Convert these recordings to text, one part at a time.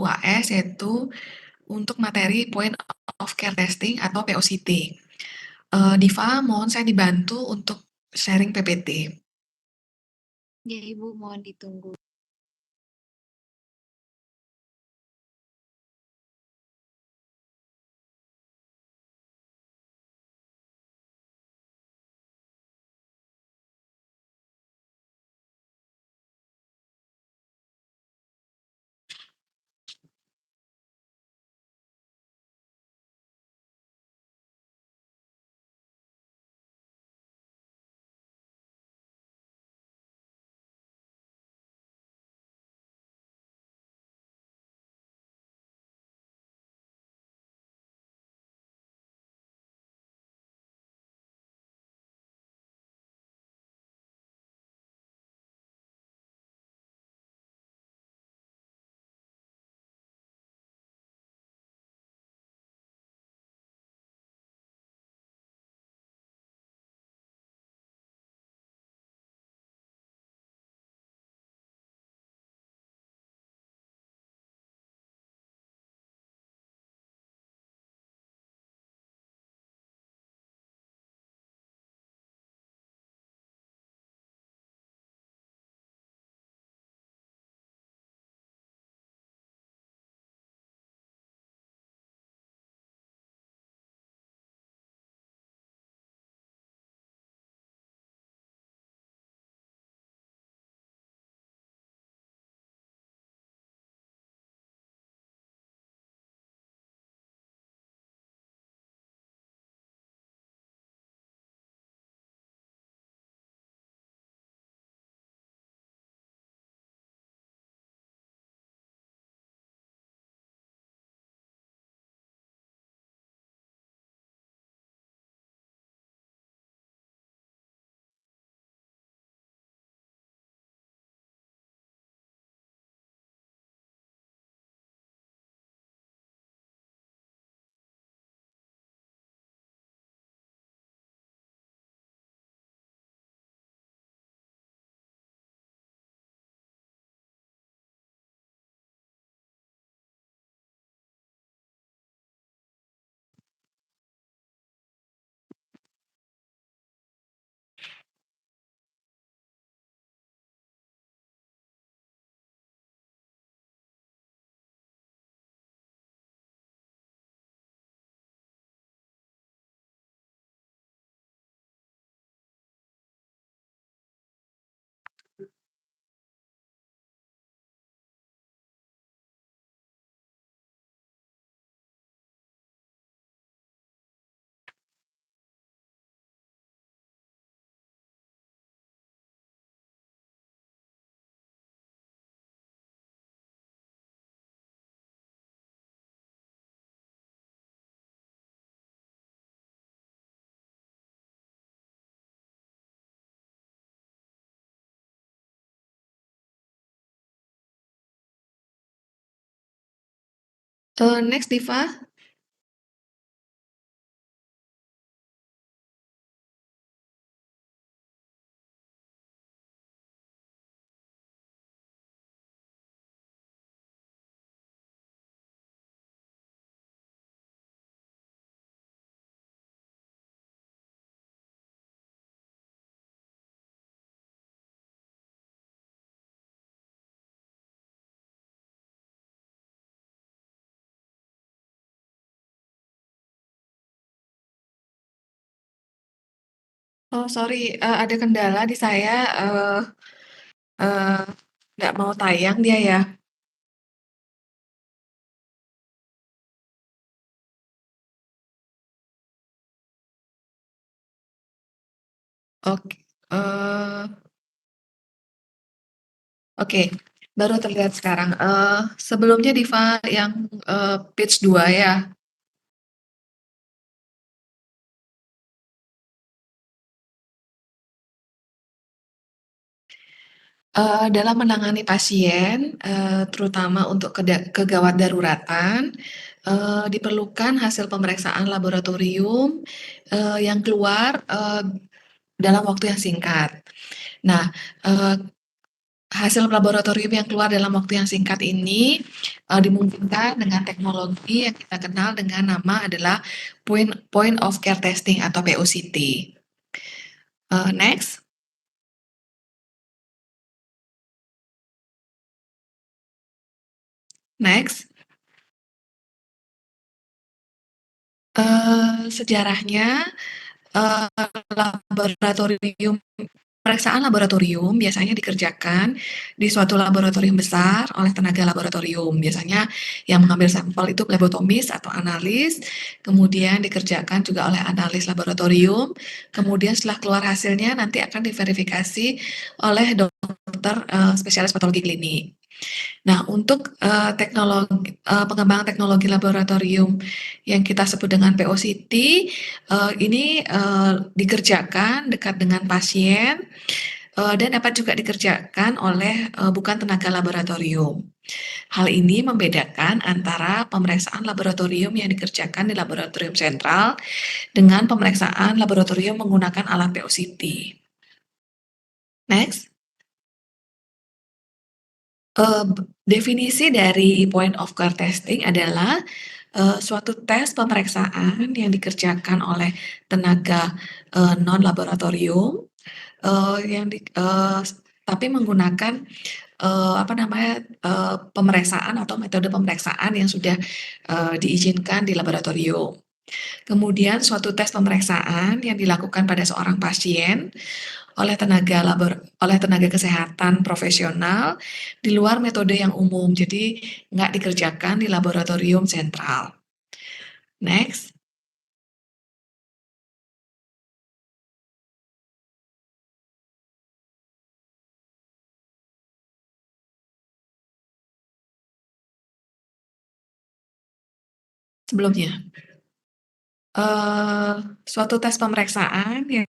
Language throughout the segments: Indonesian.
UAS, yaitu untuk materi Point of Care Testing atau POCT. Diva, mohon saya dibantu untuk sharing PPT. Ya, Ibu, mohon ditunggu. Next, Diva. Oh, sorry, ada kendala di saya, eee, nggak mau tayang dia ya. Oke, oke, baru terlihat sekarang. Sebelumnya Diva yang, page 2 ya? Dalam menangani pasien, terutama untuk kegawat daruratan, diperlukan hasil pemeriksaan laboratorium, yang keluar, dalam waktu yang singkat. Nah, eee Hasil laboratorium yang keluar dalam waktu yang singkat ini dimungkinkan dengan teknologi yang kita kenal dengan nama adalah point of care testing atau POCT. Next. Next. Sejarahnya laboratorium pemeriksaan laboratorium biasanya dikerjakan di suatu laboratorium besar oleh tenaga laboratorium. Biasanya yang mengambil sampel itu plebotomis atau analis, kemudian dikerjakan juga oleh analis laboratorium, kemudian setelah keluar hasilnya nanti akan diverifikasi oleh dokter spesialis patologi klinik. Nah, untuk pengembangan teknologi laboratorium yang kita sebut dengan POCT, ini dikerjakan dekat dengan pasien dan dapat juga dikerjakan oleh bukan tenaga laboratorium. Hal ini membedakan antara pemeriksaan laboratorium yang dikerjakan di laboratorium sentral dengan pemeriksaan laboratorium menggunakan alat POCT. Next. Definisi dari point of care testing adalah suatu tes pemeriksaan yang dikerjakan oleh tenaga non laboratorium tapi menggunakan pemeriksaan atau metode pemeriksaan yang sudah diizinkan di laboratorium. Kemudian suatu tes pemeriksaan yang dilakukan pada seorang pasien oleh tenaga kesehatan profesional di luar metode yang umum, jadi nggak dikerjakan di laboratorium sentral. Next. Sebelumnya, suatu tes pemeriksaan yang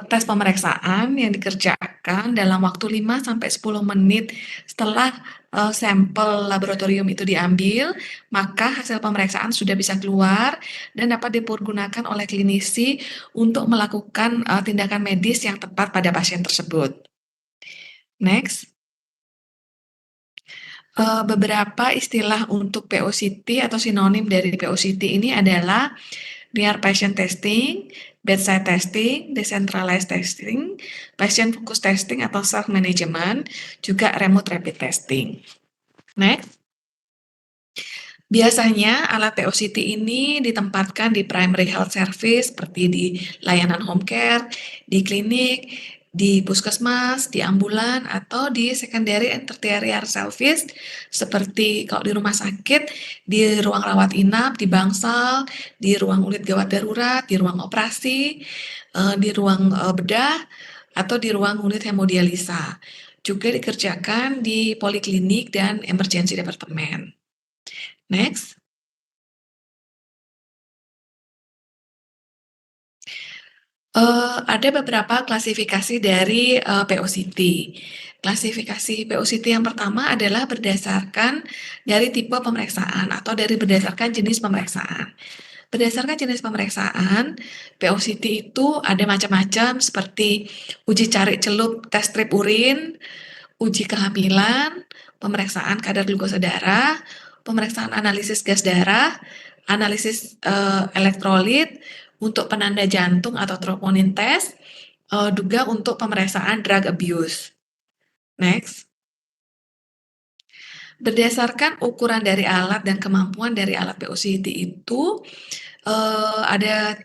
tes pemeriksaan yang dikerjakan dalam waktu 5-10 menit setelah sampel laboratorium itu diambil, maka hasil pemeriksaan sudah bisa keluar dan dapat dipergunakan oleh klinisi untuk melakukan tindakan medis yang tepat pada pasien tersebut. Next. Beberapa istilah untuk POCT atau sinonim dari POCT ini adalah near patient testing, bedside testing, decentralized testing, patient focus testing atau self management, juga remote rapid testing. Next. Biasanya alat POCT ini ditempatkan di primary health service seperti di layanan home care, di klinik, di puskesmas, di ambulan, atau di secondary and tertiary service seperti kalau di rumah sakit, di ruang rawat inap, di bangsal, di ruang unit gawat darurat, di ruang operasi, di ruang bedah, atau di ruang unit hemodialisa. Juga dikerjakan di poliklinik dan emergency department. Next. Ada beberapa klasifikasi dari POCT. Klasifikasi POCT yang pertama adalah berdasarkan dari tipe pemeriksaan atau berdasarkan jenis pemeriksaan. Berdasarkan jenis pemeriksaan, POCT itu ada macam-macam seperti uji cari celup tes strip urin, uji kehamilan, pemeriksaan kadar glukosa darah, pemeriksaan analisis gas darah, analisis elektrolit, untuk penanda jantung atau troponin test, juga untuk pemeriksaan drug abuse. Next. Berdasarkan ukuran dari alat dan kemampuan dari alat POCT itu ada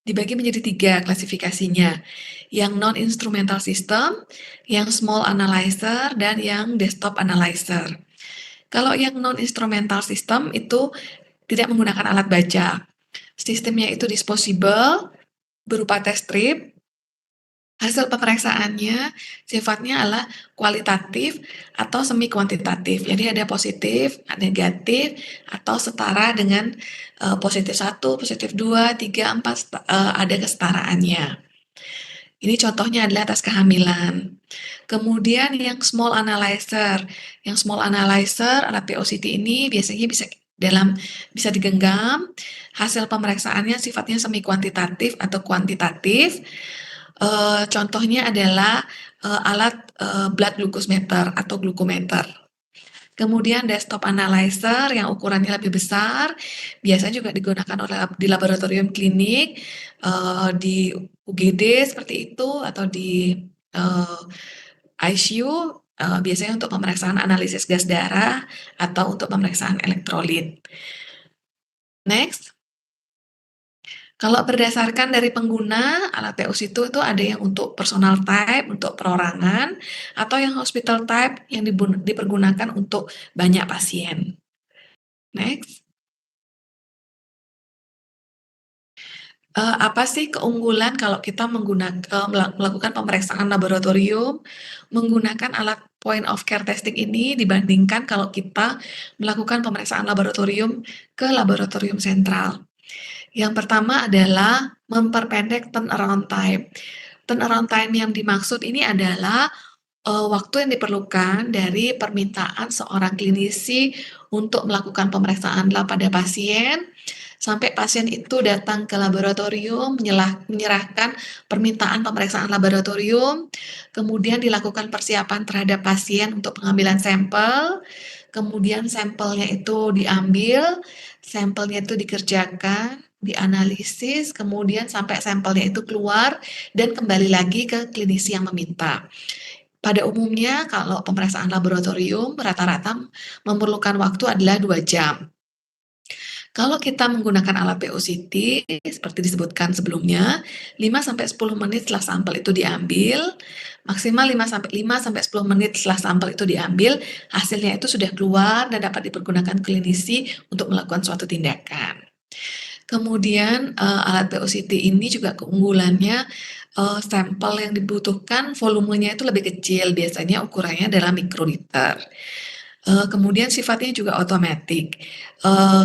dibagi menjadi 3 klasifikasinya, yang non-instrumental system, yang small analyzer, dan yang desktop analyzer. Kalau yang non-instrumental system itu tidak menggunakan alat baca. Sistemnya itu disposable, berupa test strip. Hasil pemeriksaannya sifatnya adalah kualitatif atau semi kuantitatif. Jadi ada positif, negatif, atau setara dengan positif 1, positif 2, 3, 4, ada kesetaraannya. Ini contohnya adalah tes kehamilan. Kemudian yang small analyzer. Yang small analyzer alat POCT ini biasanya bisa digenggam. Hasil pemeriksaannya sifatnya semi kuantitatif atau kuantitatif. Contohnya adalah, alat, blood glucose meter atau glukometer. Kemudian desktop analyzer yang ukurannya lebih besar, biasanya juga digunakan di laboratorium klinik, di UGD seperti itu atau di, eee, ICU, biasanya untuk pemeriksaan analisis gas darah atau untuk pemeriksaan elektrolit. Next. Kalau berdasarkan dari pengguna, alat POC itu ada yang untuk personal type, untuk perorangan, atau yang hospital type yang dipergunakan untuk banyak pasien. Next. Apa sih keunggulan kalau kita melakukan pemeriksaan laboratorium menggunakan alat point of care testing ini dibandingkan kalau kita melakukan pemeriksaan laboratorium ke laboratorium sentral? Yang pertama adalah memperpendek turnaround time. Turnaround time yang dimaksud ini adalah, waktu yang diperlukan dari permintaan seorang klinisi untuk melakukan pemeriksaan lab pada pasien, sampai pasien itu datang ke laboratorium, menyerahkan permintaan pemeriksaan laboratorium, kemudian dilakukan persiapan terhadap pasien untuk pengambilan sampel, kemudian sampelnya itu diambil, sampelnya itu dikerjakan, dianalisis, kemudian sampai sampelnya itu keluar dan kembali lagi ke klinisi yang meminta. Pada umumnya kalau pemeriksaan laboratorium rata-rata memerlukan waktu adalah 2 jam. Kalau kita menggunakan alat POCT seperti disebutkan sebelumnya, 5 sampai 10 menit setelah sampel itu diambil, maksimal 5 sampai 10 menit setelah sampel itu diambil, hasilnya itu sudah keluar dan dapat dipergunakan klinisi untuk melakukan suatu tindakan. Kemudian, alat POCT ini juga keunggulannya, sampel yang dibutuhkan volumenya itu lebih kecil, biasanya ukurannya adalah mikroliter. Kemudian sifatnya juga otomatis,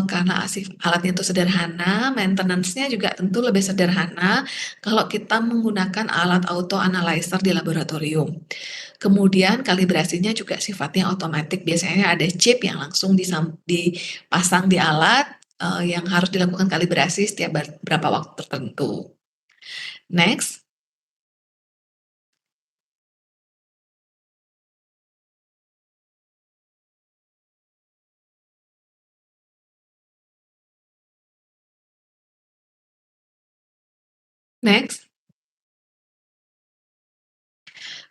karena alatnya itu sederhana, maintenance-nya juga tentu lebih sederhana kalau kita menggunakan alat auto analyzer di laboratorium. Kemudian kalibrasinya juga sifatnya otomatis, biasanya ada chip yang langsung dipasang di alat, yang harus dilakukan kalibrasi setiap berapa waktu tertentu. Next. Next.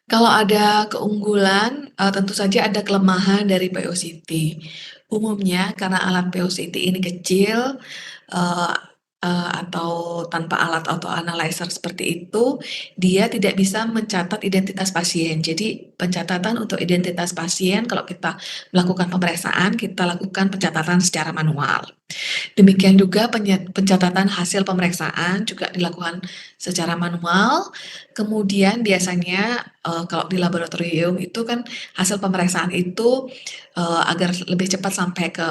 Kalau ada keunggulan, tentu saja ada kelemahan dari POCT. Umumnya karena alat POCT ini kecil, eee atau tanpa alat auto analyzer seperti itu, dia tidak bisa mencatat identitas pasien. Jadi pencatatan untuk identitas pasien kalau kita melakukan pemeriksaan, kita lakukan pencatatan secara manual. Demikian juga pencatatan hasil pemeriksaan juga dilakukan secara manual, kemudian biasanya, kalau di laboratorium itu kan hasil pemeriksaan itu, agar lebih cepat sampai ke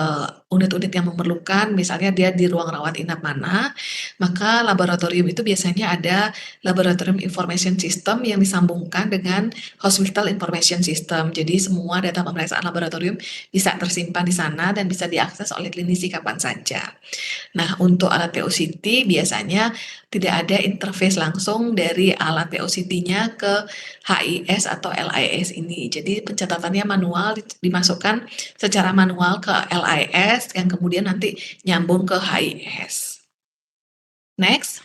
unit-unit yang memerlukan, misalnya dia di ruang rawat inap mana, maka laboratorium itu biasanya ada laboratorium information system yang disambungkan dengan hospital information system. Jadi semua data pemeriksaan laboratorium bisa tersimpan di sana dan bisa diakses oleh klinisi kapan saja. Nah, untuk alat POCT biasanya tidak ada interface langsung dari alat POCT-nya ke HIS atau LIS ini. Jadi pencatatannya manual, dimasukkan secara manual ke LIS yang kemudian nanti nyambung ke HIS. Next.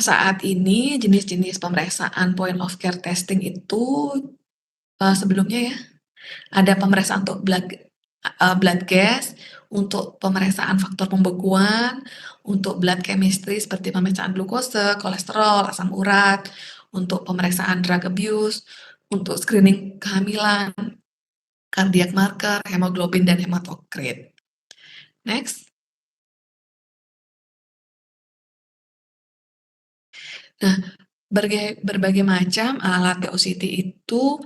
Saat ini jenis-jenis pemeriksaan point of care testing itu, sebelumnya ya, ada pemeriksaan untuk blood gas, untuk pemeriksaan faktor pembekuan, untuk blood chemistry seperti pemeriksaan glukose, kolesterol, asam urat, untuk pemeriksaan drug abuse, untuk screening kehamilan, cardiac marker, hemoglobin, dan hematokrit. Next. Nah, berbagai macam alat POCT itu,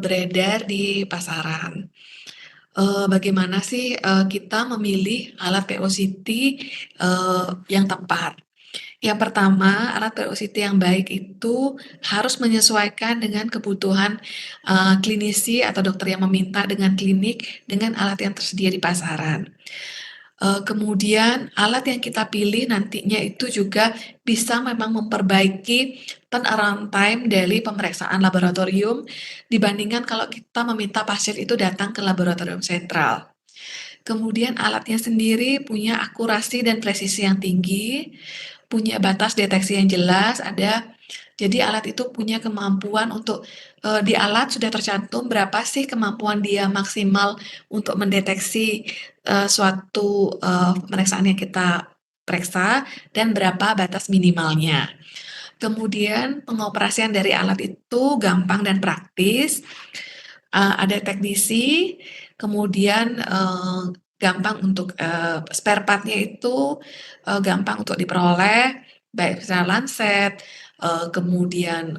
beredar di pasaran. Bagaimana sih, kita memilih alat POCT, yang tepat? Yang pertama, alat POCT yang baik itu harus menyesuaikan dengan kebutuhan, klinisi atau dokter yang meminta dengan klinik, dengan alat yang tersedia di pasaran. Kemudian alat yang kita pilih nantinya itu juga bisa memang memperbaiki turnaround time dari pemeriksaan laboratorium dibandingkan kalau kita meminta pasien itu datang ke laboratorium sentral. Kemudian alatnya sendiri punya akurasi dan presisi yang tinggi, punya batas deteksi yang jelas, jadi alat itu punya kemampuan untuk, di alat sudah tercantum berapa sih kemampuan dia maksimal untuk mendeteksi, suatu, pemeriksaan yang kita periksa dan berapa batas minimalnya. Kemudian pengoperasian dari alat itu gampang dan praktis, ada teknisi, kemudian, gampang untuk, spare part-nya itu, gampang untuk diperoleh, baik secara lancet, kemudian,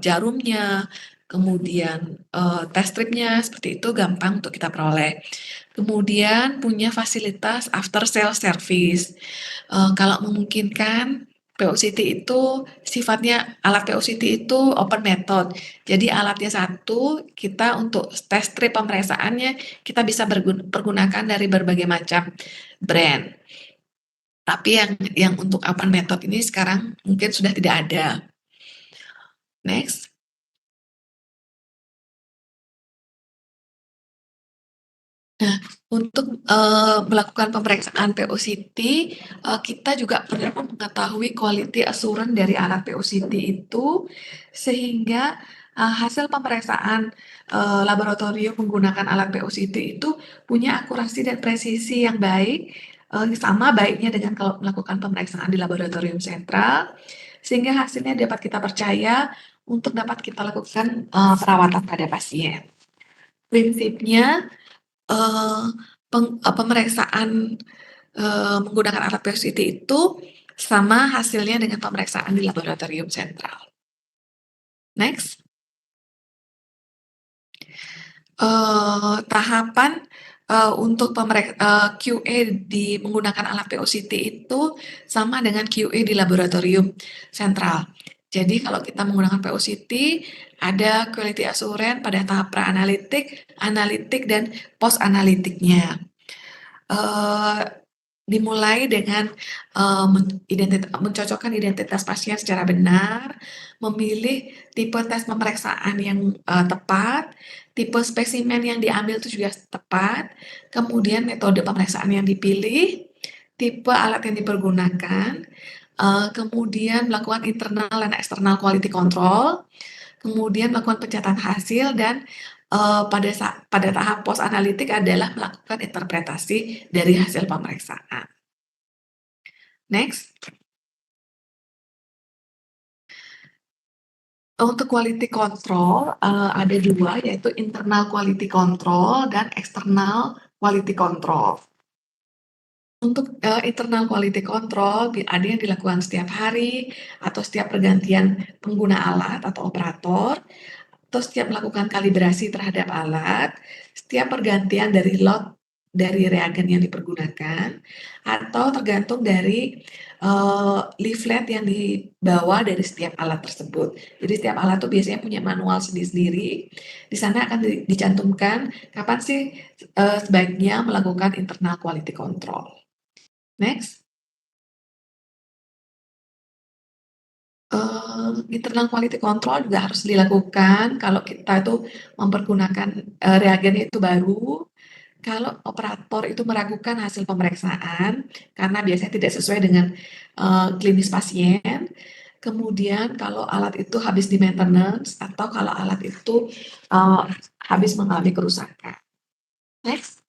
jarumnya, kemudian, test strip-nya, seperti itu gampang untuk kita peroleh. Kemudian punya fasilitas after sale service, kalau memungkinkan POCT itu sifatnya alat POCT itu open method. Jadi alatnya satu, kita untuk test strip pemeriksaannya kita bisa pergunakan dari berbagai macam brand. Tapi yang untuk open method ini sekarang mungkin sudah tidak ada. Next. Nah, untuk, melakukan pemeriksaan POCT, kita juga perlu mengetahui quality assurance dari alat POCT itu, sehingga, hasil pemeriksaan, laboratorium menggunakan alat POCT itu punya akurasi dan presisi yang baik, sama baiknya dengan kalau melakukan pemeriksaan di laboratorium sentral, sehingga hasilnya dapat kita percaya untuk dapat kita lakukan, perawatan pada pasien. Prinsipnya pemeriksaan, menggunakan alat POCT itu sama hasilnya dengan pemeriksaan di laboratorium sentral. Next. Tahapan, untuk QA di menggunakan alat POCT itu sama dengan QA di laboratorium sentral. Jadi kalau kita menggunakan POCT, ada quality assurance pada tahap pre-analitik, analitik, dan post analitiknya. Dimulai dengan, mencocokkan identitas pasien secara benar, memilih tipe tes pemeriksaan yang, tepat, tipe spesimen yang diambil itu juga tepat, kemudian metode pemeriksaan yang dipilih, tipe alat yang dipergunakan, kemudian melakukan internal dan eksternal quality control, kemudian melakukan pencatatan hasil dan, pada tahap post analitik adalah melakukan interpretasi dari hasil pemeriksaan. Next. Untuk quality control, ada 2 yaitu internal quality control dan external quality control. Untuk, internal quality control ada yang dilakukan setiap hari atau setiap pergantian pengguna alat atau operator, atau setiap melakukan kalibrasi terhadap alat, setiap pergantian dari lot dari reagen yang dipergunakan, atau tergantung dari, leaflet yang dibawa dari setiap alat tersebut. Jadi setiap alat tuh biasanya punya manual sendiri-sendiri, di sana akan dicantumkan kapan sih, sebaiknya melakukan internal quality control. Next. Internal quality control juga harus dilakukan kalau kita itu mempergunakan, reagen itu baru, kalau operator itu meragukan hasil pemeriksaan karena biasanya tidak sesuai dengan, klinis pasien, kemudian kalau alat itu habis di-maintenance atau kalau alat itu, habis mengalami kerusakan. Next.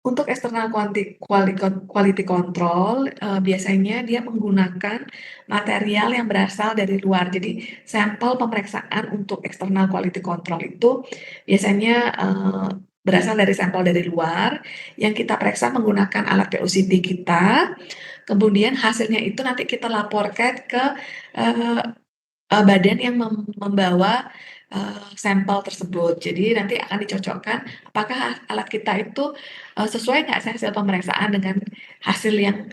Untuk eksternal quality control, biasanya dia menggunakan material yang berasal dari luar. Jadi sampel pemeriksaan untuk eksternal quality control itu biasanya, berasal dari sampel dari luar yang kita periksa menggunakan alat POCT kita, kemudian hasilnya itu nanti kita laporkan ke, eee badan yang membawa, sampel tersebut. Jadi nanti akan dicocokkan apakah alat kita itu, sesuai nggak sih hasil pemeriksaan dengan hasil yang,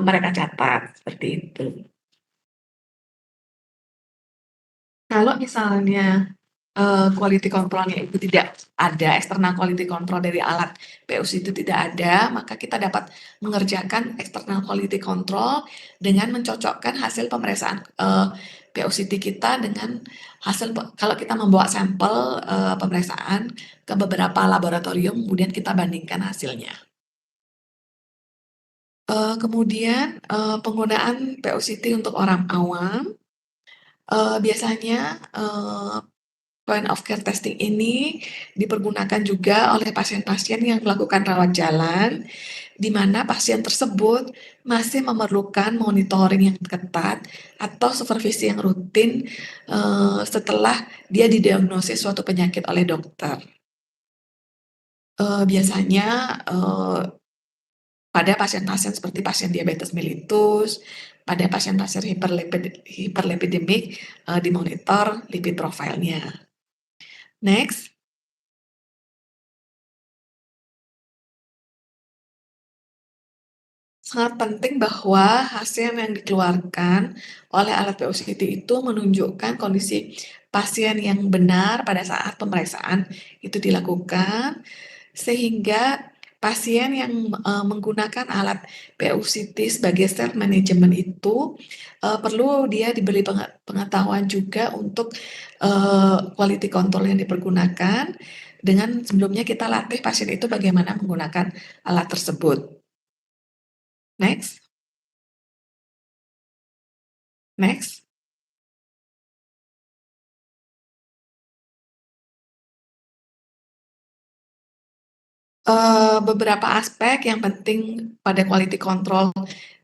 mereka catat, seperti itu. Kalau misalnya quality control-nya itu tidak ada, external quality control dari alat POC itu tidak ada, maka kita dapat mengerjakan external quality control dengan mencocokkan hasil pemeriksaan POCT kita dengan hasil kalau kita membawa sampel pemeriksaan ke beberapa laboratorium, kemudian kita bandingkan hasilnya. Kemudian penggunaan POCT untuk orang awam, biasanya point of care testing ini dipergunakan juga oleh pasien-pasien yang melakukan rawat jalan, di mana pasien tersebut masih memerlukan monitoring yang ketat atau supervisi yang rutin setelah dia didiagnosis suatu penyakit oleh dokter. Biasanya pada pasien-pasien seperti pasien diabetes mellitus, pada pasien-pasien hiperlipidemik dimonitor lipid profile-nya. Next. Sangat penting bahwa hasil yang dikeluarkan oleh alat POCT itu menunjukkan kondisi pasien yang benar pada saat pemeriksaan itu dilakukan, sehingga pasien yang menggunakan alat POCT sebagai self management itu perlu dia diberi pengetahuan juga untuk quality control yang dipergunakan, dengan sebelumnya kita latih pasien itu bagaimana menggunakan alat tersebut. Next. Next. Beberapa aspek yang penting pada quality control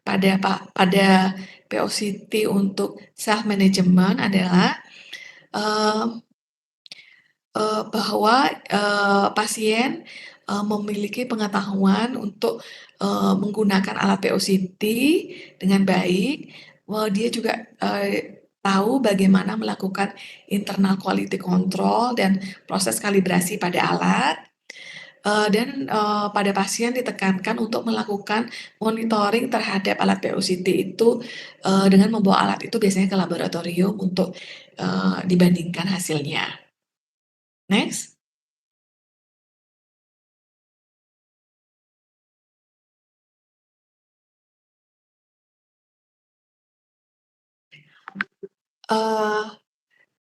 pada POCT untuk self management adalah bahwa pasien memiliki pengetahuan untuk menggunakan alat POCT dengan baik. Dia juga tahu bagaimana melakukan internal quality control dan proses kalibrasi pada alat. Dan pada pasien ditekankan untuk melakukan monitoring terhadap alat POCT itu dengan membawa alat itu biasanya ke laboratorium untuk dibandingkan hasilnya. Next.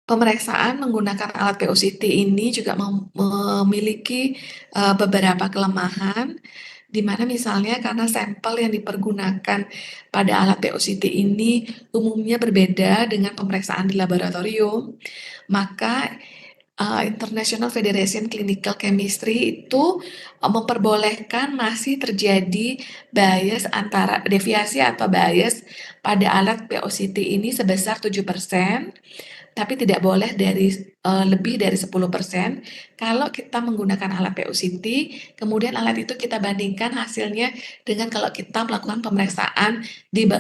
Pemeriksaan menggunakan alat POCT ini juga memiliki beberapa kelemahan, di mana misalnya karena sampel yang dipergunakan pada alat POCT ini umumnya berbeda dengan pemeriksaan di laboratorium, maka International Federation Clinical Chemistry itu memperbolehkan masih terjadi deviasi atau bias pada alat POCT ini sebesar 7%, tapi tidak boleh lebih dari 10% kalau kita menggunakan alat POCT, kemudian alat itu kita bandingkan hasilnya dengan kalau kita melakukan pemeriksaan di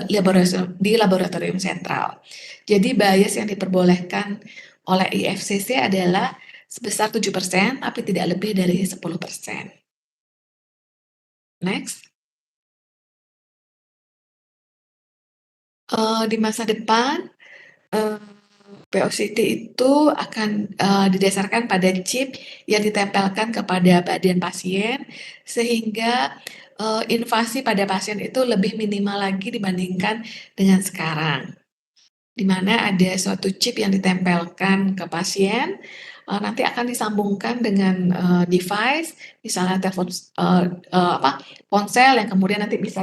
laboratorium sentral. Jadi bias yang diperbolehkan oleh IFCC adalah sebesar 7%, tapi tidak lebih dari 10%. Next. Di masa depan, POCT itu akan didasarkan pada chip yang ditempelkan kepada badan pasien, sehingga invasi pada pasien itu lebih minimal lagi dibandingkan dengan sekarang. Di mana ada suatu chip yang ditempelkan ke pasien, nanti akan disambungkan dengan device, misalnya telepon ponsel yang kemudian nanti bisa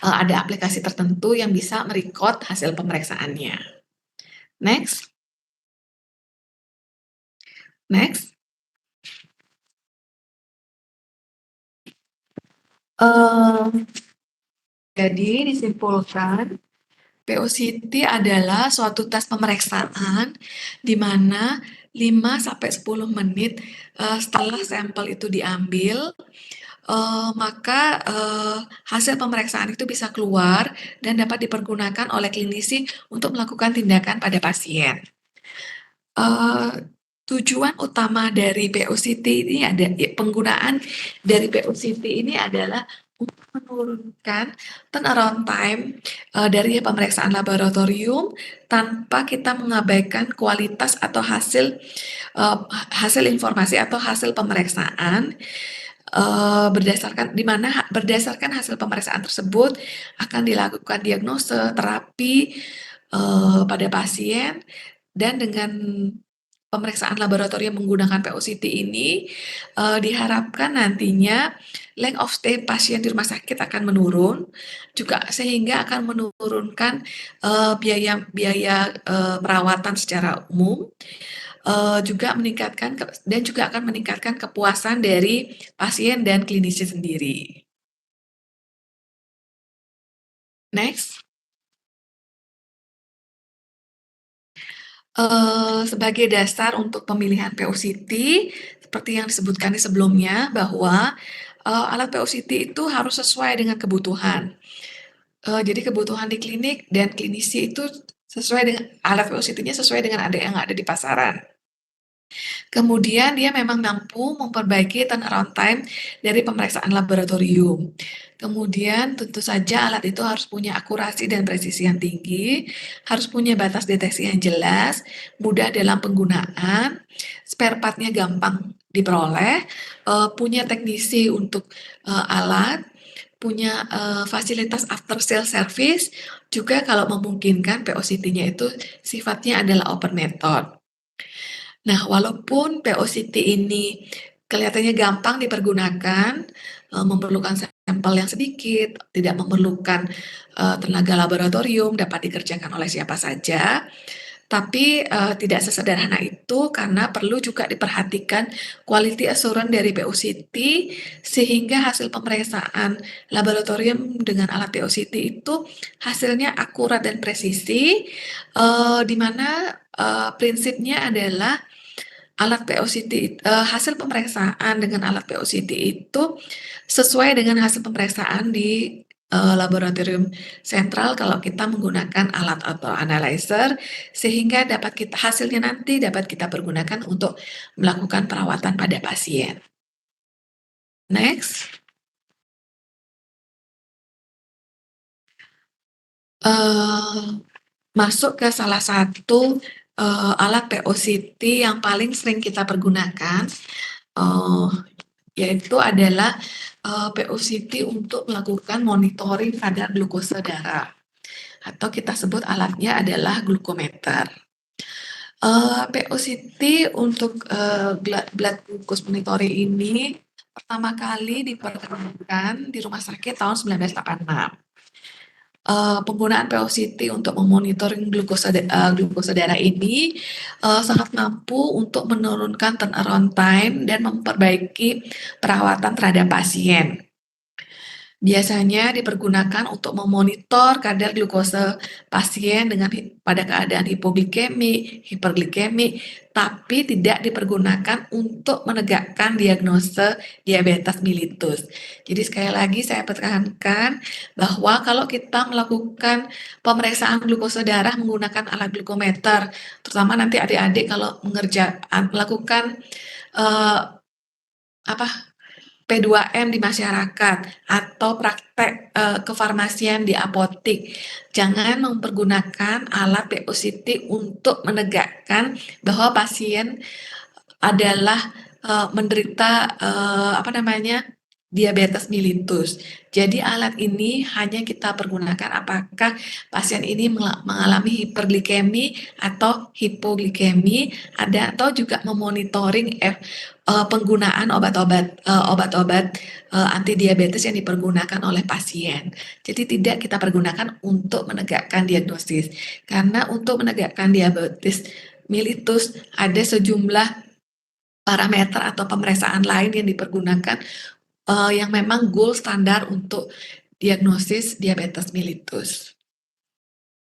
ada aplikasi tertentu yang bisa merecord hasil pemeriksaannya. Next. Next. Jadi disimpulkan, POCT adalah suatu tes pemeriksaan di mana 5-10 menit setelah sampel itu diambil, maka hasil pemeriksaan itu bisa keluar dan dapat dipergunakan oleh klinisi untuk melakukan tindakan pada pasien. Tujuan utama dari POCT ini penggunaan dari POCT ini adalah untuk menurunkan turnaround time, dari pemeriksaan laboratorium tanpa kita mengabaikan kualitas atau hasil informasi atau hasil pemeriksaan, berdasarkan hasil pemeriksaan tersebut akan dilakukan diagnosa, terapi, pada pasien dan dengan pemeriksaan laboratorium menggunakan POCT ini, diharapkan nantinya length of stay pasien di rumah sakit akan menurun, juga sehingga akan menurunkan, biaya biaya, perawatan secara umum, juga akan meningkatkan kepuasan dari pasien dan klinisi sendiri. Next. Sebagai dasar untuk pemilihan POCT, seperti yang disebutkan di sebelumnya bahwa, alat POCT itu harus sesuai dengan kebutuhan. Jadi kebutuhan di klinik dan klinisi itu sesuai dengan alat POCT-nya sesuai dengan yang ada di pasaran. Kemudian dia memang mampu memperbaiki turnaround time dari pemeriksaan laboratorium. Kemudian tentu saja alat itu harus punya akurasi dan presisi yang tinggi, harus punya batas deteksi yang jelas, mudah dalam penggunaan, spare part-nya gampang diperoleh, punya teknisi untuk, alat, punya, fasilitas after sale service, juga kalau memungkinkan POCT-nya itu sifatnya adalah open method. Nah, walaupun POCT ini kelihatannya gampang dipergunakan, memerlukan sampel yang sedikit, tidak memerlukan, tenaga laboratorium, dapat dikerjakan oleh siapa saja, tapi, tidak sesederhana itu karena perlu juga diperhatikan quality assurance dari POCT, sehingga hasil pemeriksaan laboratorium dengan alat POCT itu hasilnya akurat dan presisi, di mana, prinsipnya adalah hasil pemeriksaan dengan alat POCT itu sesuai dengan hasil pemeriksaan di, laboratorium sentral kalau kita menggunakan alat atau analyzer, sehingga hasilnya nanti dapat kita pergunakan untuk melakukan perawatan pada pasien. Next. Masuk ke salah satu, alat POCT yang paling sering kita pergunakan, eee, yaitu adalah, POCT untuk melakukan monitoring kadar glukosa darah, atau kita sebut alatnya adalah glukometer. POCT untuk, blood glucose monitoring ini pertama kali diperkenalkan di rumah sakit tahun 1986. Penggunaan POCT untuk memonitoring glukosa darah ini, sangat mampu untuk menurunkan turnaround time dan memperbaiki perawatan terhadap pasien. Biasanya dipergunakan untuk memonitor kadar glukosa pasien pada keadaan hipoglikemi, hiperglikemi, tapi tidak dipergunakan untuk menegakkan diagnosa diabetes mellitus. Jadi sekali lagi saya tekankan bahwa kalau kita melakukan pemeriksaan glukosa darah menggunakan alat glukometer, terutama nanti adik-adik kalau melakukan, eee, P2M di masyarakat atau praktek, kefarmasian di apotik. Jangan mempergunakan alat POCT untuk menegakkan bahwa pasien adalah, menderita, diabetes mellitus. Jadi alat ini hanya kita pergunakan apakah pasien ini mengalami hiperglikemi atau hipoglikemi, atau juga memonitoring penggunaan obat-obat, anti diabetes yang dipergunakan oleh pasien. Jadi tidak kita pergunakan untuk menegakkan diagnosis. Karena untuk menegakkan diabetes mellitus ada sejumlah parameter atau pemeriksaan lain yang dipergunakan, yang memang gold standar untuk diagnosis diabetes mellitus.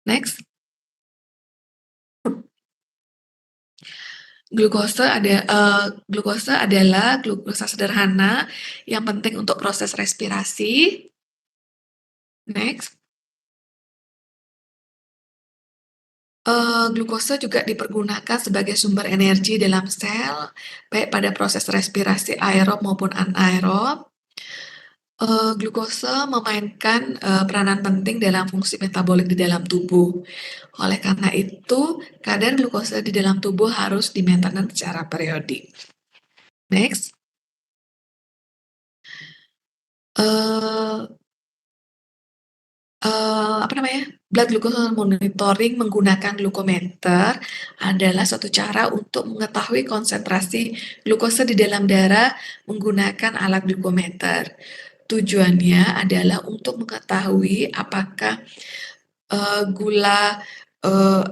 Next. Glukosa adalah glukosa sederhana yang penting untuk proses respirasi. Next. Glukosa juga dipergunakan sebagai sumber energi dalam sel, baik pada proses respirasi aerob maupun anaerob. Glukosa memainkan, peranan penting dalam fungsi metabolik di dalam tubuh. Oleh karena itu, kadar glukosa di dalam tubuh harus di-maintenance secara periodik. Next. Eee apa namanya, blood glucose monitoring menggunakan glukometer adalah suatu cara untuk mengetahui konsentrasi glukosa di dalam darah menggunakan alat glukometer. Tujuannya adalah untuk mengetahui apakah, gula,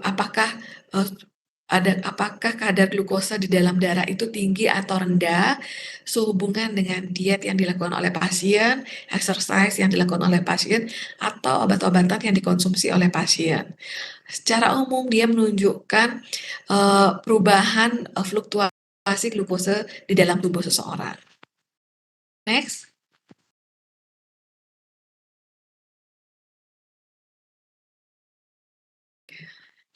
apakah, eee, apakah kadar glukosa di dalam darah itu tinggi atau rendah, sehubungan dengan diet yang dilakukan oleh pasien, exercise yang dilakukan oleh pasien, atau obat-obatan yang dikonsumsi oleh pasien. Secara umum dia menunjukkan, perubahan, fluktuasi glukosa di dalam tubuh seseorang. Next.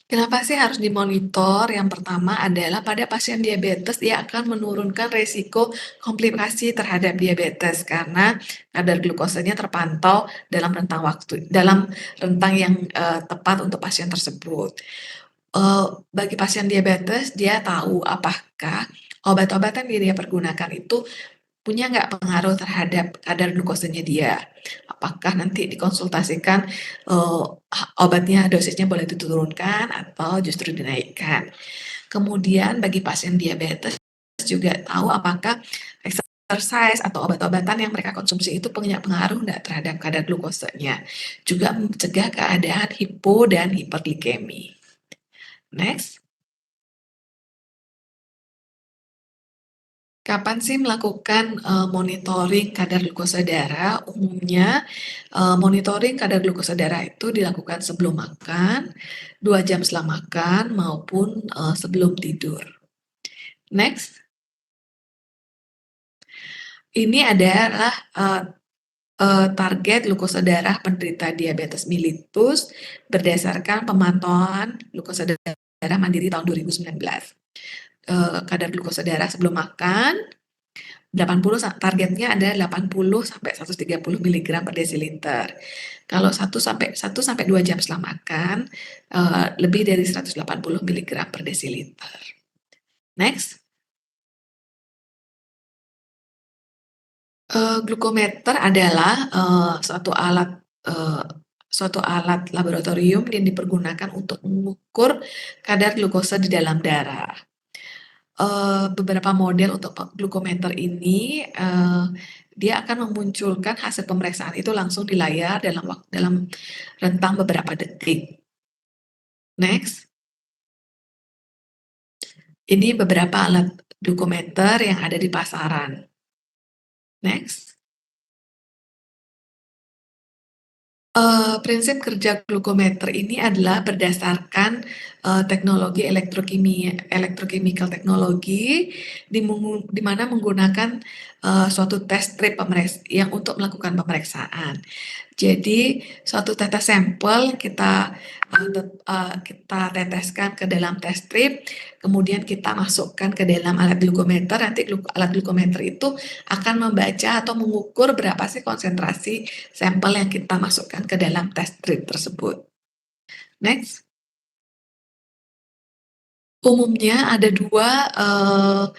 Kenapa sih harus dimonitor? Yang pertama adalah pada pasien diabetes dia akan menurunkan resiko komplikasi terhadap diabetes karena kadar glukosanya terpantau dalam rentang yang, tepat untuk pasien tersebut. Bagi pasien diabetes dia tahu apakah obat-obatan yang dia pergunakan itu punya nggak pengaruh terhadap kadar glukosanya dia? Apakah nanti dikonsultasikan, obatnya dosisnya boleh diturunkan atau justru dinaikkan? Kemudian bagi pasien diabetes juga tahu apakah exercise atau obat-obatan yang mereka konsumsi itu punya pengaruh nggak terhadap kadar glukosanya. Juga mencegah keadaan hipo dan hiperglikemi. Next. Kapan sih melakukan, monitoring kadar glukosa darah? Umumnya, monitoring kadar glukosa darah itu dilakukan sebelum makan, 2 jam setelah makan, maupun, sebelum tidur. Next. Ini adalah, target glukosa darah penderita diabetes mellitus berdasarkan pemantauan glukosa darah mandiri tahun 2019. Kadar glukosa darah sebelum makan 80 targetnya ada 80 sampai 130 miligram per desiliter. Kalau 1 sampai 2 jam setelah makan, lebih dari 180 miligram per desiliter. Next. Glukometer adalah, suatu alat laboratorium yang dipergunakan untuk mengukur kadar glukosa di dalam darah. Beberapa model untuk glukometer ini, dia akan memunculkan hasil pemeriksaan itu langsung di layar dalam rentang beberapa detik. Next. Ini beberapa alat glukometer yang ada di pasaran. Next. Prinsip kerja glukometer ini adalah berdasarkan, teknologi electrochemical technology di mana menggunakan, suatu test strip yang untuk melakukan pemeriksaan. Jadi suatu tetes sampel kita teteskan ke dalam test strip, kemudian kita masukkan ke dalam alat glukometer, nanti alat glukometer itu akan membaca atau mengukur berapa sih konsentrasi sampel yang kita masukkan ke dalam test strip tersebut. Next. Umumnya ada 2,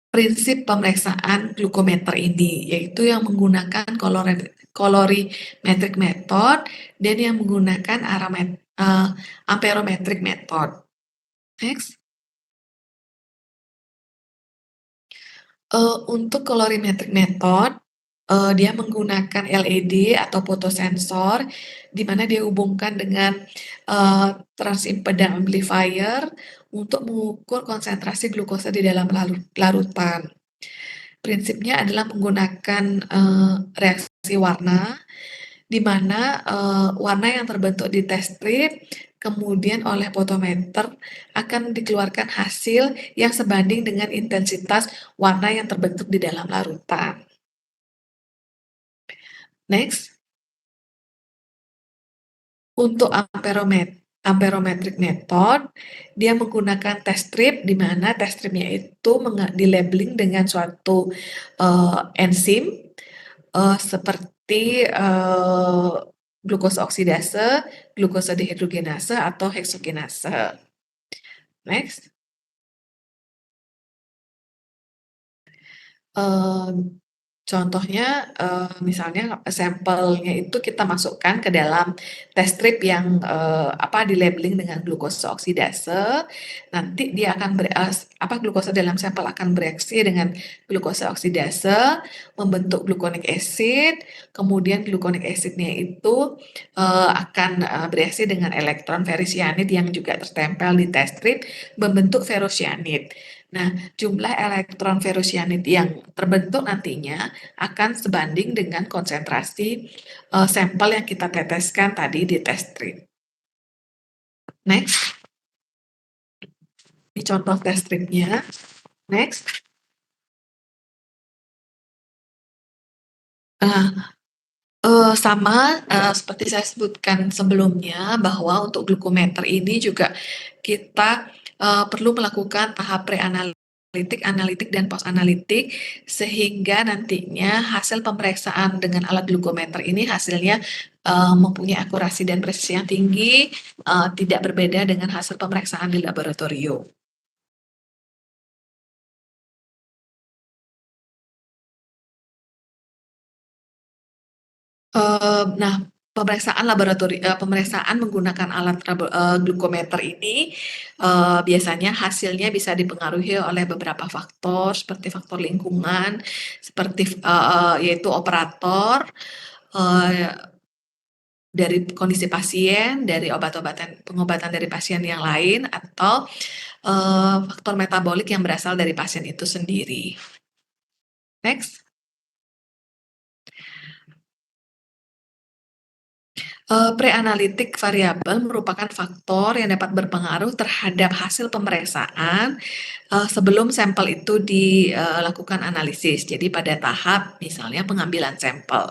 prinsip pemeriksaan glukometer ini, yaitu yang menggunakan colorimetric method dan yang menggunakan amperometric method. Next. Untuk colorimetric method, dia menggunakan LED atau fotosensor, di mana dia hubungkan dengan, transimpedance amplifier untuk mengukur konsentrasi glukosa di dalam larutan. Prinsipnya adalah menggunakan, reaksi warna, di mana, warna yang terbentuk di test strip, kemudian oleh fotometer akan dikeluarkan hasil yang sebanding dengan intensitas warna yang terbentuk di dalam larutan. Next. Untuk amperometric method, dia menggunakan test strip, di mana test stripnya itu di-labeling dengan suatu, enzim seperti, glukosa oksidase, glukosa dehidrogenase, atau heksokinase. Next. Contohnya, misalnya sampelnya itu kita masukkan ke dalam test strip yang, di-labeling dengan glukosa oksidase, nanti dia akan glukosa dalam sampel akan bereaksi dengan glukosa oksidase, membentuk gluconic acid, kemudian gluconic acidnya itu, akan, bereaksi dengan elektron ferrocyanide yang juga tertempel di test strip, membentuk ferrocyanide. Nah, jumlah elektron ferrocyanide yang terbentuk nantinya akan sebanding dengan konsentrasi, sampel yang kita teteskan tadi di test strip. Next. Ini contoh test stripnya. Next. Sama, seperti saya sebutkan sebelumnya bahwa untuk glukometer ini juga kita, perlu melakukan tahap pre-analitik, analitik, dan post analitik, sehingga nantinya hasil pemeriksaan dengan alat glukometer ini hasilnya, mempunyai akurasi dan presisi yang tinggi, tidak berbeda dengan hasil pemeriksaan di laboratorium. Nah, pemeriksaan menggunakan alat glukometer ini, biasanya hasilnya bisa dipengaruhi oleh beberapa faktor, seperti faktor lingkungan, yaitu operator, dari kondisi pasien, dari pengobatan dari pasien yang lain, atau, faktor metabolik yang berasal dari pasien itu sendiri. Next. Pre-analitik variabel merupakan faktor yang dapat berpengaruh terhadap hasil pemeriksaan, sebelum sampel itu dilakukan analisis. Jadi pada tahap misalnya pengambilan sampel.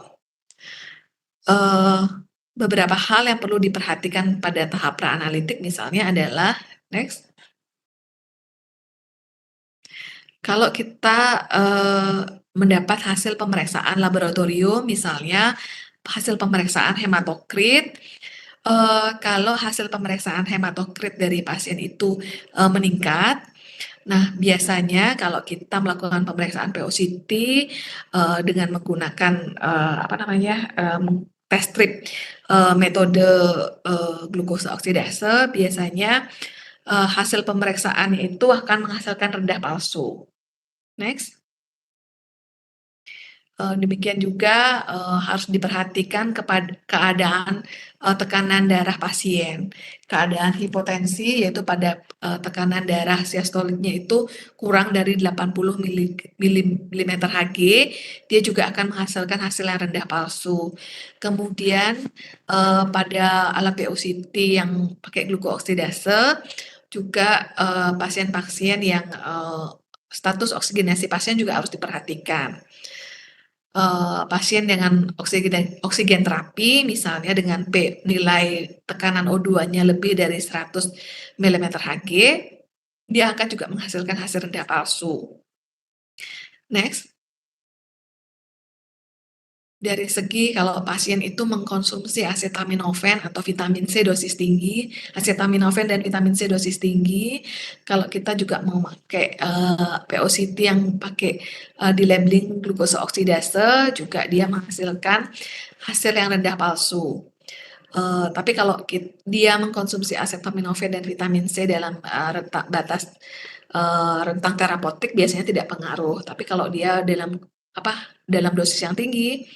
Beberapa hal yang perlu diperhatikan pada tahap pre-analitik misalnya adalah, next. Kalau kita, mendapat hasil pemeriksaan laboratorium, misalnya hasil pemeriksaan hematokrit, kalau hasil pemeriksaan hematokrit dari pasien itu, meningkat, nah biasanya kalau kita melakukan pemeriksaan PO/CT, dengan menggunakan, test strip, metode, glukosa oksidase, biasanya, hasil pemeriksaan itu akan menghasilkan rendah palsu. Next. Demikian juga, harus diperhatikan keadaan, tekanan darah pasien. Keadaan hipotensi, yaitu pada, tekanan darah siastoliknya itu kurang dari 80 milimeter Hg, dia juga akan menghasilkan hasil yang rendah palsu. Kemudian, pada alat PO/CT yang pakai glukooksidase, juga, pasien-pasien yang, status oksigenasi pasien juga harus diperhatikan. Pasien dengan oksigen terapi, misalnya dengan nilai tekanan O2-nya lebih dari 100 milimeter Hg, dia akan juga menghasilkan hasil rendah palsu. Next. Dari segi kalau pasien itu mengkonsumsi acetaminophen atau vitamin C dosis tinggi, acetaminophen dan vitamin C dosis tinggi, kalau kita juga mau pakai, PO/CT yang pakai, di-labeling glukosa oksidase, juga dia menghasilkan hasil yang rendah palsu. Tapi kalau dia mengkonsumsi acetaminophen dan vitamin C dalam, rentang terapeutik biasanya tidak pengaruh, tapi kalau dia dalam dosis yang tinggi,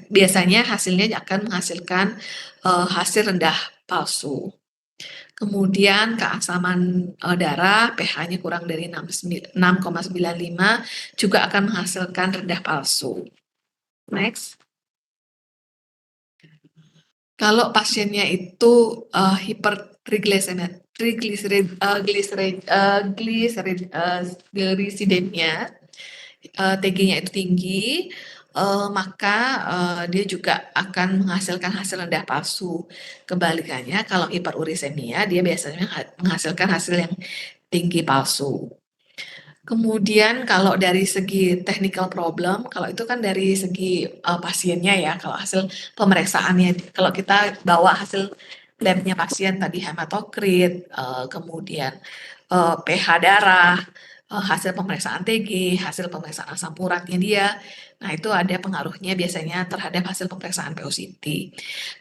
biasanya hasilnya akan menghasilkan, hasil rendah palsu. Kemudian keasaman, darah, pH-nya kurang dari 6,95 juga akan menghasilkan rendah palsu. Next. Kalau pasiennya itu, gliseridemia, TG-nya itu tinggi, maka, dia juga akan menghasilkan hasil rendah palsu. Kebalikannya kalau hiperurisemia, dia biasanya menghasilkan hasil yang tinggi palsu. Kemudian kalau dari segi technical problem, kalau itu kan dari segi, pasiennya ya, kalau hasil pemeriksaannya, kalau kita bawa hasil labnya pasien tadi hematokrit, kemudian, pH darah, hasil pemeriksaan TG, hasil pemeriksaan asam uratnya dia, nah itu ada pengaruhnya biasanya terhadap hasil pemeriksaan PO/CT.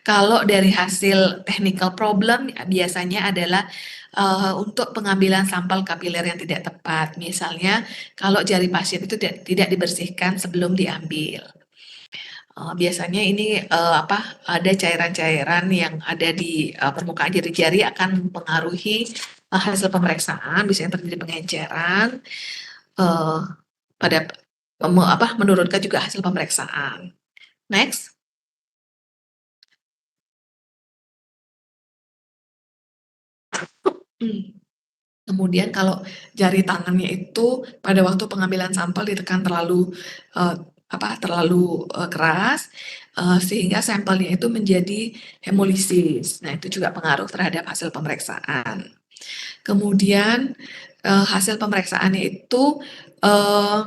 Kalau dari hasil technical problem biasanya adalah untuk pengambilan sampel kapiler yang tidak tepat. Misalnya kalau jari pasien itu tidak dibersihkan sebelum diambil. Biasanya ini, ada cairan-cairan yang ada di, permukaan jari-jari akan mempengaruhi, hasil pemeriksaan, biasanya terjadi pengenceran, eee, pada menurunkan juga hasil pemeriksaan. Next. Kemudian kalau jari tangannya itu pada waktu pengambilan sampel ditekan terlalu, eee, keras, sehingga sampelnya itu menjadi hemolisis. Nah, itu juga pengaruh terhadap hasil pemeriksaan. Kemudian, hasil pemeriksaannya itu, eee,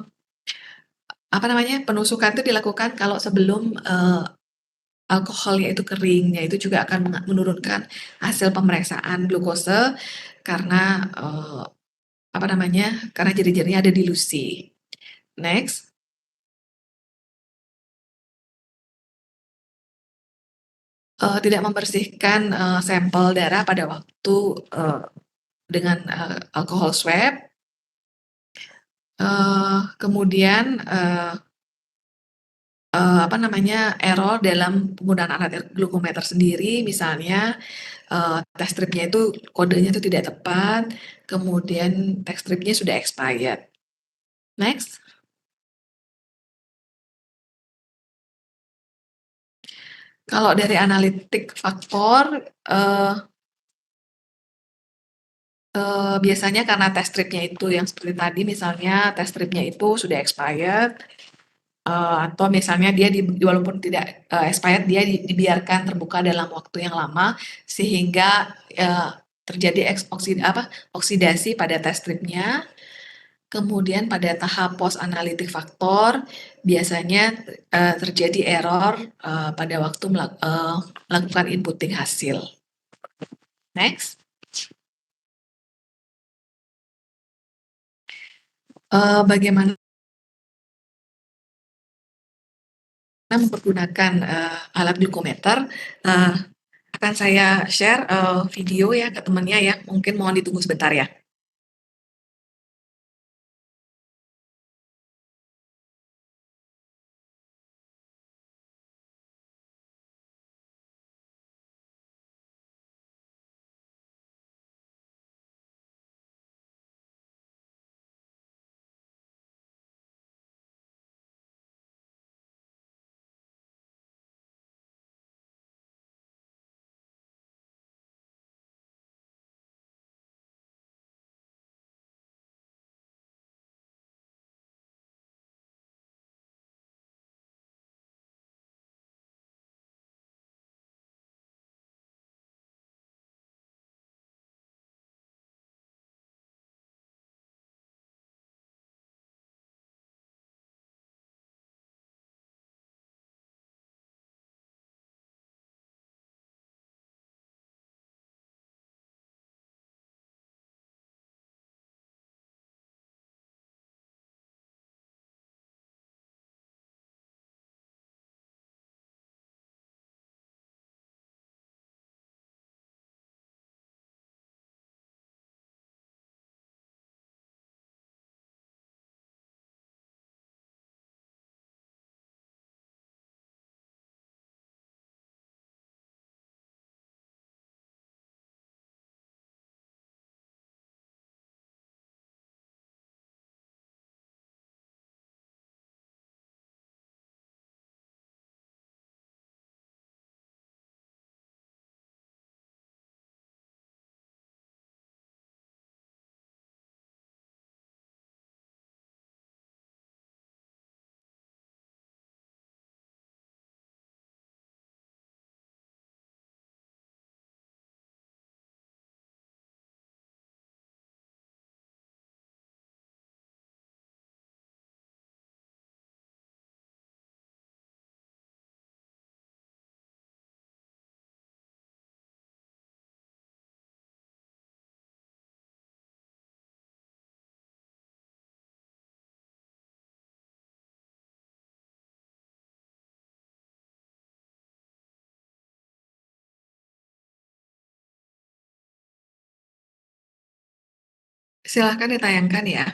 penusukan itu dilakukan kalau sebelum, alkoholnya itu kering, ya itu juga akan menurunkan hasil pemeriksaan glukose karena, karena jari-jarinya ada dilusi. Next. Tidak membersihkan, sampel darah pada waktu, dengan, alkohol swab, kemudian, error dalam penggunaan alat glukometer sendiri, misalnya, test stripnya itu kodenya itu tidak tepat, kemudian test stripnya sudah expired. Next. Kalau dari analitik faktor, eee biasanya karena test stripnya itu yang seperti tadi misalnya test stripnya itu sudah expired, atau misalnya dia walaupun tidak, expired dia dibiarkan terbuka dalam waktu yang lama sehingga, terjadi oksidasi pada test stripnya. Kemudian pada tahap post analytic faktor biasanya, terjadi error, pada waktu melakukan inputting hasil. Next. Bagaimana mempergunakan, alat glukometer, akan saya share, video ya ke temennya ya, mungkin mohon ditunggu sebentar ya. Silahkan ditayangkan ya.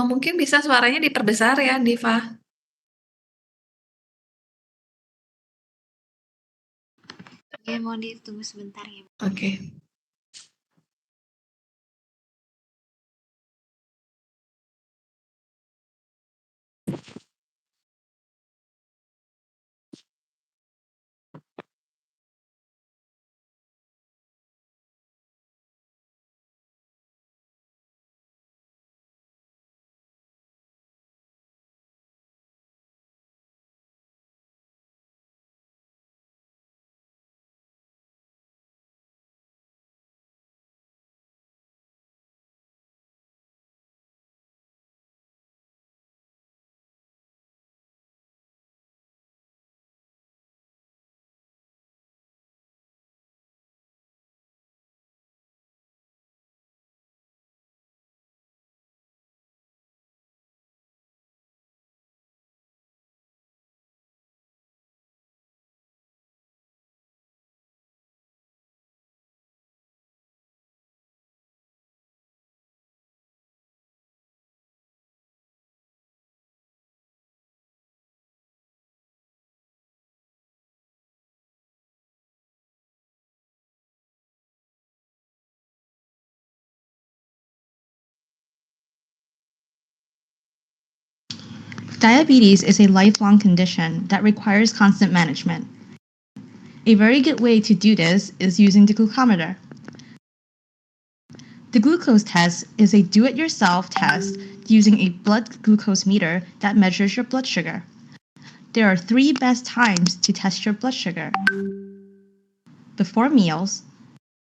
Mungkin bisa suaranya diperbesar ya, Diva. Ya, mohon ditunggu sebentar ya. Oke. Diabetes is a lifelong condition that requires constant management. A very good way to do this is using the glucometer. The glucose test is a do-it-yourself test using a blood glucose meter that measures your blood sugar. There are 3 best times to test your blood sugar: before meals,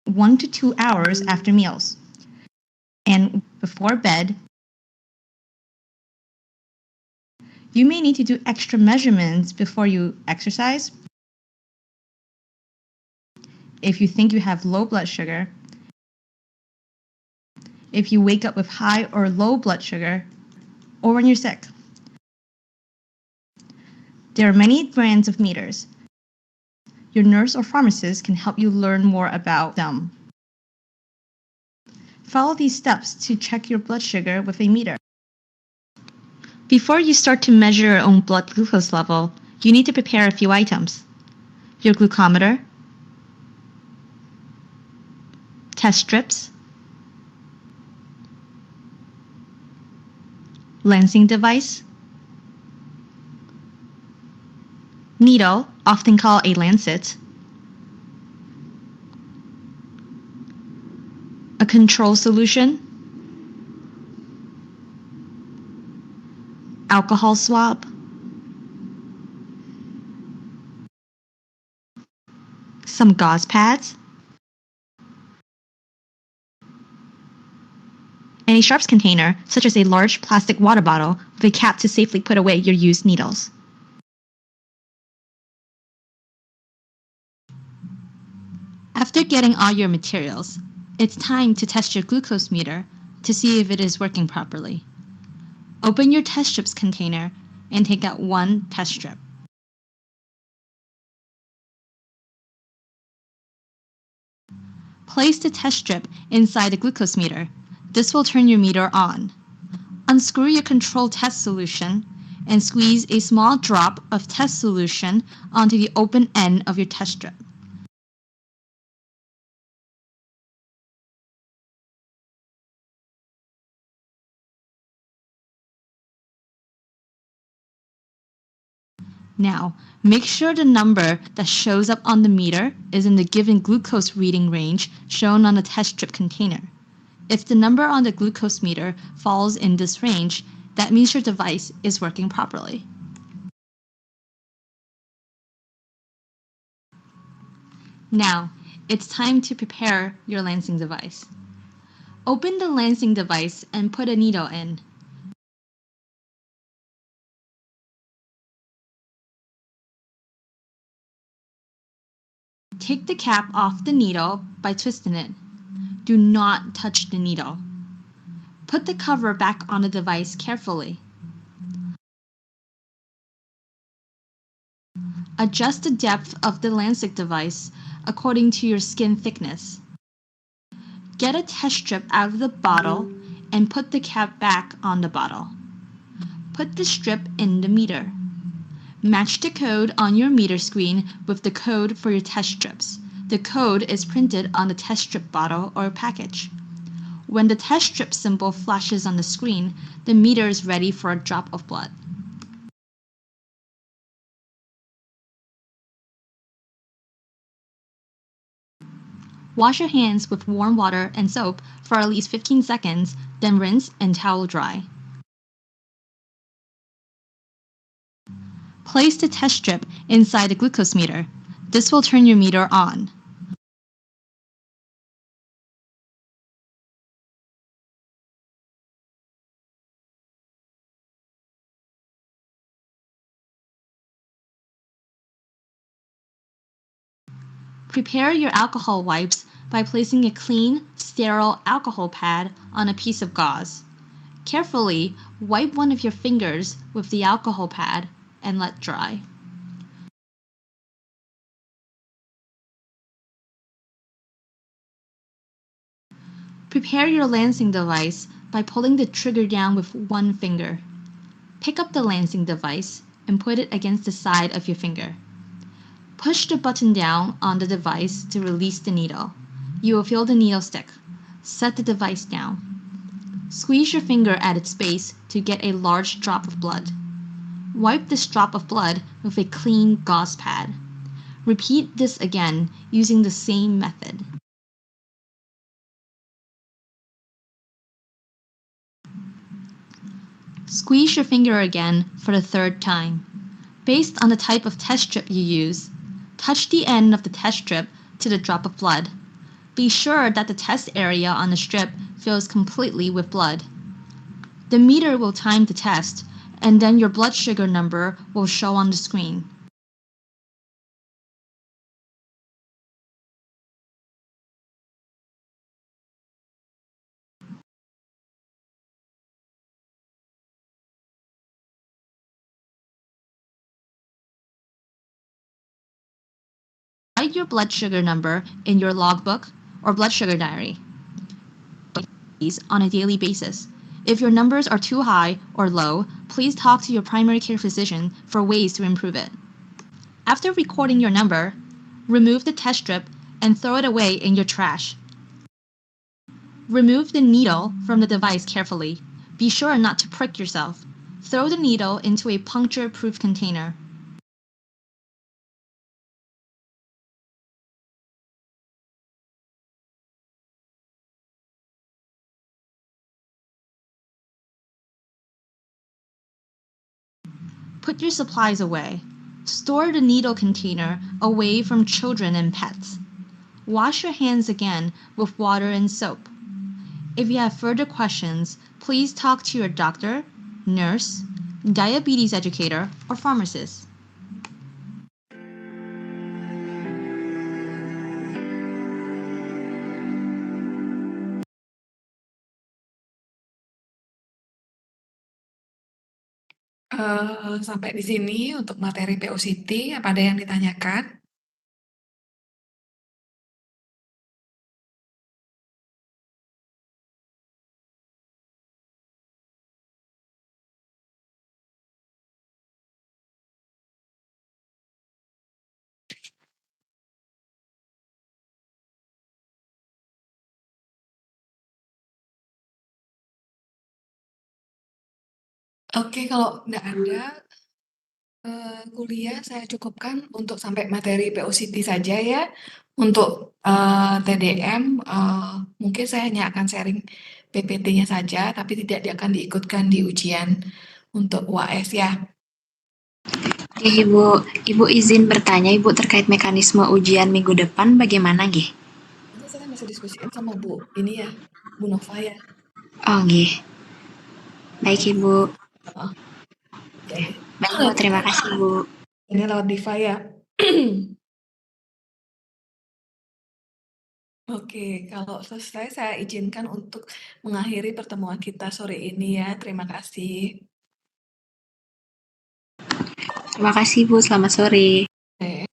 1 to 2 hours after meals, and before bed. You may need to do extra measurements before you exercise, if you think you have low blood sugar, if you wake up with high or low blood sugar, or when you're sick. There are many brands of meters. Your nurse or pharmacist can help you learn more about them. Follow these steps to check your blood sugar with a meter. Before you start to measure your own blood glucose level, you need to prepare a few items: your glucometer, test strips, lancing device, needle, often called a lancet, a control solution, alcohol swab, some gauze pads, and a sharps container, such as a large plastic water bottle with a cap to safely put away your used needles. After getting all your materials, it's time to test your glucose meter to see if it is working properly. Open your test strips container and take out 1 test strip. Place the test strip inside the glucose meter. This will turn your meter on. Unscrew your control test solution and squeeze a small drop of test solution onto the open end of your test strip. Now, make sure the number that shows up on the meter is in the given glucose reading range shown on the test strip container. If the number on the glucose meter falls in this range, that means your device is working properly. Now, it's time to prepare your lancing device. Open the lancing device and put a needle in. Take the cap off the needle by twisting it. Do not touch the needle. Put the cover back on the device carefully. Adjust the depth of the lancing device according to your skin thickness. Get a test strip out of the bottle and put the cap back on the bottle. Put the strip in the meter. Match the code on your meter screen with the code for your test strips. The code is printed on the test strip bottle or package. When the test strip symbol flashes on the screen, the meter is ready for a drop of blood. Wash your hands with warm water and soap for at least 15 seconds, then rinse and towel dry. Place the test strip inside the glucose meter. This will turn your meter on. Prepare your alcohol wipes by placing a clean, sterile alcohol pad on a piece of gauze. Carefully wipe one of your fingers with the alcohol pad and let dry. Prepare your lancing device by pulling the trigger down with one finger. Pick up the lancing device and put it against the side of your finger. Push the button down on the device to release the needle. You will feel the needle stick. Set the device down. Squeeze your finger at its base to get a large drop of blood. Wipe this drop of blood with a clean gauze pad. Repeat this again using the same method. Squeeze your finger again for the third time. Based on the type of test strip you use, touch the end of the test strip to the drop of blood. Be sure that the test area on the strip fills completely with blood. The meter will time the test, and then your blood sugar number will show on the screen. Write your blood sugar number in your logbook or blood sugar diary on a daily basis. If your numbers are too high or low, please talk to your primary care physician for ways to improve it. After recording your number, remove the test strip and throw it away in your trash. Remove the needle from the device carefully. Be sure not to prick yourself. Throw the needle into a puncture-proof container. Put your supplies away. Store the needle container away from children and pets. Wash your hands again with water and soap. If you have further questions, please talk to your doctor, nurse, diabetes educator, or pharmacist. Sampai di sini untuk materi POCT, apa ada yang ditanyakan? Oke, kalau nggak ada, kuliah saya cukupkan untuk sampai materi POCT saja ya. Untuk TDM, mungkin saya hanya akan sharing PPT-nya saja, tapi tidak akan diikutkan di ujian untuk UAS ya. Oke, Ibu izin bertanya Ibu terkait mekanisme ujian minggu depan bagaimana, Gih? Nanti saya masih diskusiin sama Bu ini ya, Bu Nova ya. Oh, nggih. Baik, Ibu. Jadi Baik, Bu. Terima kasih, Bu. ini lewat Diva ya. Oke, kalau selesai saya izinkan untuk mengakhiri pertemuan kita sore ini ya. Terima kasih. Terima kasih, Bu. Selamat sore. Oke.